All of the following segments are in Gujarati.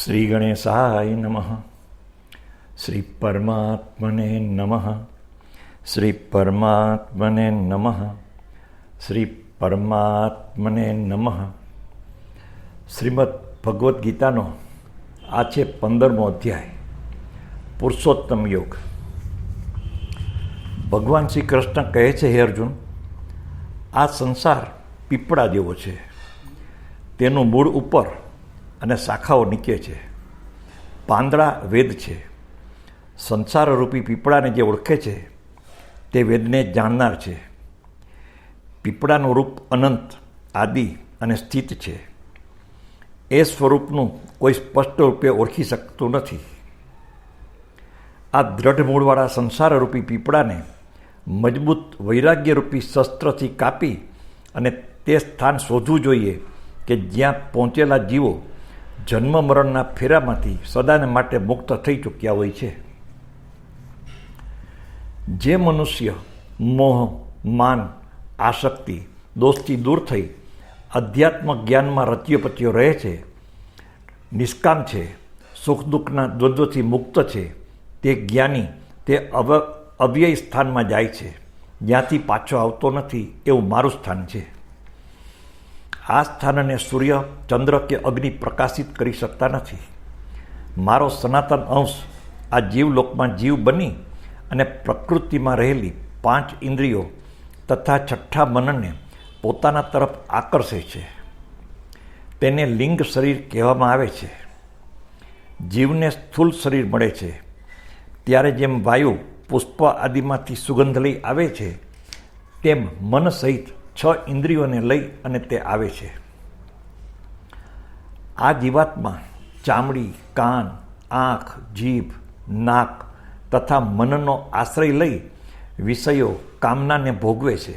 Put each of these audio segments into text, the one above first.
શ્રી ગણેશાય નમઃ. શ્રી પરમાત્મને નમઃ. શ્રી પરમાત્મને નમઃ. શ્રી પરમાત્મને નમઃ. શ્રીમદ ભગવદ્ ગીતાનો આ છે 15મો અધ્યાય, પુરુષોત્તમ યોગ. ભગવાન શ્રી કૃષ્ણ કહે છે, હે અર્જુન, આ સંસાર પીપળા જેવો છે. તેનું મૂળ ઉપર અને શાખાઓ નીચે છે. પાંદડા વેદ છે. સંસારરૂપી પીપળાને જે ઓળખે છે તે વેદને જાણનાર છે. પીપળાનું રૂપ અનંત, આદિ અને સ્થિત છે. એ સ્વરૂપનું કોઈ સ્પષ્ટ રૂપે ઓળખી શકતું નથી. આ દ્રઢ મૂળવાળા સંસારરૂપી પીપળાને મજબૂત વૈરાગ્યરૂપી શસ્ત્રથી કાપી અને તે સ્થાન શોધવું જોઈએ કે જ્યાં પહોંચેલા જીવો જન્મ મરણના ફેરામાંથી સદાને માટે મુક્ત થઈ ચૂક્યા હોય છે. જે મનુષ્ય મોહ, માન, આસક્તિ, દોષથી દૂર થઈ અધ્યાત્મ જ્ઞાનમાં રચ્યો રહે છે, નિષ્કામ છે, સુખ દુઃખના દ્વંદ્વથી મુક્ત છે, તે જ્ઞાની તે અવ્યય સ્થાનમાં જાય છે, જ્યાંથી પાછો આવતો નથી. એવું મારું સ્થાન છે. આ સ્થાનને સૂર્ય, ચંદ્ર કે અગ્નિ પ્રકાશિત કરી શકતા નથી. મારો સનાતન અંશ આ જીવલોકમાં જીવ બની અને પ્રકૃતિમાં રહેલી 5 ઇન્દ્રિયો તથા છઠ્ઠા મનને પોતાના તરફ આકર્ષે છે. તેને લિંગ શરીર કહેવામાં આવે છે. જીવને સ્થૂલ શરીર મળે છે ત્યારે જેમ વાયુ પુષ્પ આદિમાંથી સુગંધ લઈ આવે છે, તેમ મન સહિત 6 ઇન્દ્રિયોને લઈ અને તે આવે છે. આ જીવાત્મા ચામડી, કાન, આંખ, જીભ, નાક તથા મનનો આશ્રય લઈ વિષયો, કામનાને ભોગવે છે.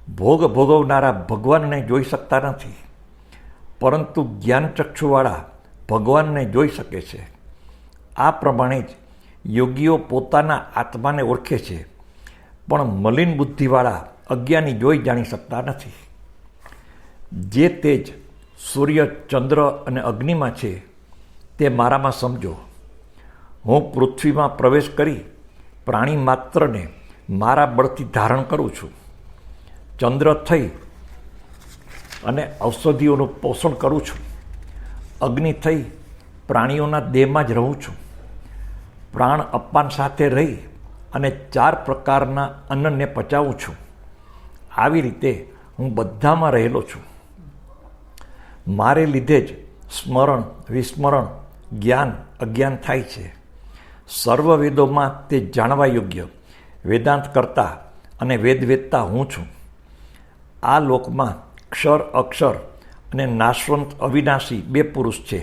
ભોગ ભોગવનારા ભગવાનને જોઈ શકતા નથી, પરંતુ જ્ઞાનચક્ષુવાળા ભગવાનને જોઈ શકે છે. આ પ્રમાણે જ યોગીઓ પોતાના આત્માને ઓળખે છે, પણ મલિન બુદ્ધિવાળા અજ્ઞાની જોઈ જાણી શકતા નથી. જે તેજ સૂર્ય, ચંદ્ર અને અગ્નિમાં છે તે મારામાં સમજો. હું પૃથ્વીમાં પ્રવેશ કરી પ્રાણી માત્રને મારા બળથી ધારણ કરું છું. ચંદ્ર થઈ અને ઔષધિઓનું પોષણ કરું છું. અગ્નિ થઈ પ્રાણીઓના દેહમાં જ રહું છું. પ્રાણ અપાન સાથે રહી અને 4 પ્રકારના અન્નને પચાવું છું. આવી રીતે હું બધામાં રહેલો છું. મારે લીધે જ સ્મરણ, વિસ્મરણ, જ્ઞાન, અજ્ઞાન થાય છે. સર્વ વેદોમાં તે જાણવા યોગ્ય વેદાંત કરતા અને વેદવેદતા હું છું. આ લોકમાં ક્ષર, અક્ષર અને નાશવંત અવિનાશી 2 પુરુષ છે,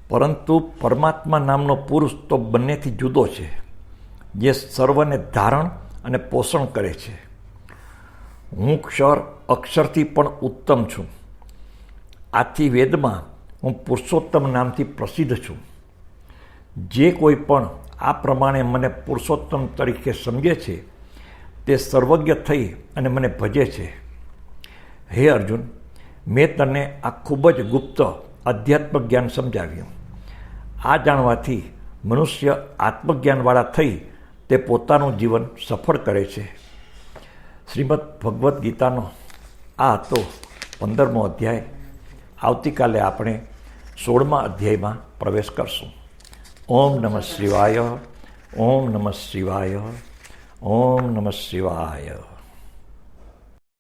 પરંતુ પરમાત્મા નામનો પુરુષ તો બંનેથી જુદો છે, જે સર્વને ધારણ અને પોષણ કરે છે. હું ક્ષર, અક્ષરથી પણ ઉત્તમ છું. આથી વેદમાં હું પુરુષોત્તમ નામથી પ્રસિદ્ધ છું. જે કોઈ પણ આ પ્રમાણે મને પુરુષોત્તમ તરીકે સમજે છે તે સર્વજ્ઞ થઈ અને મને ભજે છે. હે અર્જુન, મેં તને આ ખૂબ જ ગુપ્ત અધ્યાત્મ જ્ઞાન સમજાવ્યું. આ જાણવાથી મનુષ્ય આત્મજ્ઞાનવાળા થઈ તે પોતાનું જીવન સફળ કરે છે. શ્રીમદ ભગવદ્ ગીતાનો આ હતો 15મો અધ્યાય. આવતીકાલે આપણે 16મા અધ્યાયમાં પ્રવેશ કરશું. ઓમ નમઃ શિવાય. ઓમ નમઃ શિવાય. ઓમ નમઃ શિવાય.